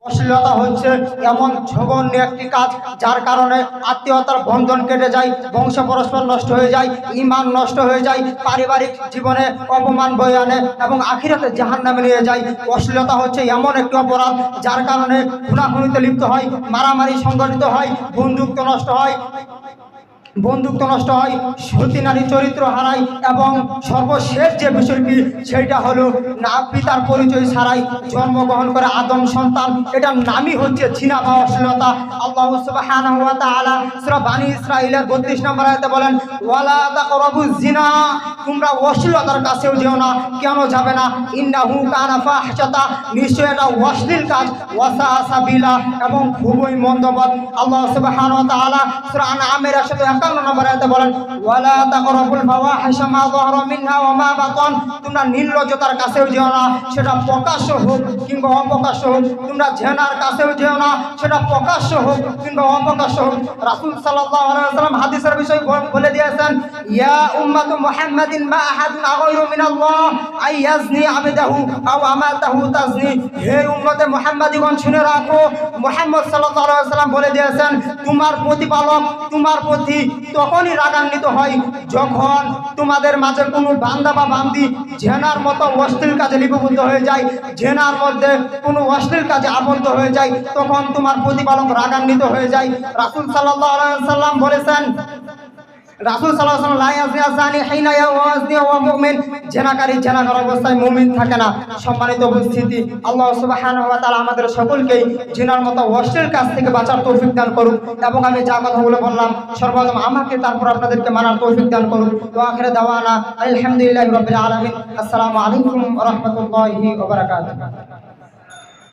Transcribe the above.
অশ্লীলতা হচ্ছে এমন জঘন্য একটি কাজ যার কারণে আত্মীয়তার বন্ধন কেটে যায়, বংশ পরস্পর নষ্ট হয়ে যায়, ঈমান নষ্ট হয়ে যায়, পারিবারিক জীবনে অপমান বয়ে আনে এবং আখিরাতে জাহান্নামে নিয়ে যায়। অশ্লীলতা হচ্ছে এমন একটি অপরাধ যার কারণে খুনাখুনিতে লিপ্ত হয়, মারামারি সংগঠিত হয়, বন্ধুত্ব নষ্ট হয়, সতী নারী চরিত্র হারায় এবং সর্বশেষ যে বিষয়টি সেটা হলো না পিতার পরিচয় ছাড়াই জন্মগ্রহণ করে আদম সন্তান, এটার নামই হচ্ছে জিনা বা অশ্লীলতা। আল্লাহ সুবহানাহু ওয়া তাআলা সূরা বনী ইসরাঈলের 32 নম্বর আয়াতে বলেন, ওয়ালা তাকরাবুজ জিনা, তোমরা অশ্লীলতার কাছেও যেও না। কেন যাবে না? ইন্নাহু কানা ফাহশাতা, নিশ্চয় এটা অশ্লীল কাজ, ওয়াসা সাবিলা এবং খুবই মন্দ পথ। আল্লাহ সুবহানাহু ওয়া তাআলা সূরা আনআমের 151 নম্বর আয়াতে বলেন, ওয়ালা তাকরাবুল ফাওয়াহিশা মা যাহরা মিনহা ওয়া মা বাতান, তোমরা নির্লজ্জতার কাছেও যেও না, সেটা প্রকাশ্য হোক কিংবা অপ্রকাশ্য হোক। তোমরা জেনার কাছেও যেও না, সেটা প্রকাশ্য হোক কিংবা অপ্রকাশ্য হোক। রাসূল সাল্লাল্লাহু আলাইহি ওয়াসাল্লাম হাদিসের বিষয় বলে দিয়েছেন, ইয়া উম্মাতু মুহাম্মাদিন মা আহাদুন আগাইরু মিনাল্লাহ আইয়াজনি আবদাহু আও আমাতাহু তাজনি। হে উম্মতে মুহাম্মাদিগণ, শুনে রাখো, মুহাম্মদ সাল্লাল্লাহু আলাইহি ওয়াসাল্লাম বলে দিয়েছেন, তোমার প্রতিপালক তোমার প্রতি তখনই রাগান্বিত হয় যখন তোমাদের মাঝে কোনো বান্দা বা বান্দি জেনার মতো অশ্লীল কাজে লিপিবদ্ধ হয়ে যায়, জেনার মধ্যে কোনো অশ্লীল কাজে আবদ্ধ হয়ে যায়, তখন তোমার প্রতিপালক রাগান্বিত হয়ে যায়। রাসূল সাল্লাল্লাহু আলাইহি ওয়াসাল্লাম বলেছেন, রাসূল সাল্লাল্লাহু আলাইহি ওয়াসাল্লাম লা ইয়াজনি আযানি হিনা ইয়াওয়াজনি ওয়া মুমিন, জেনাকারী জেনাকার অবস্থায় মুমিন থাকে না। সম্মানিত উপস্থিতি, আল্লাহ সুবহানাহু ওয়া তাআলা আমাদের সকলকেই জিনার মতো অশ্লীল কাজ থেকে বাঁচার তৌফিক দান করুন এবং আমি যা কথাগুলো বললাম সর্বপ্রথম আমাকে তারপর আপনাদেরকে মানার তৌফিক দান করুন। তো আখিরে দাওয়ানা আলহামদুলিল্লাহি রাব্বিল আলামিন। আসসালামু আলাইকুম ওয়া রাহমাতুল্লাহি ওয়া বারাকাতুহু।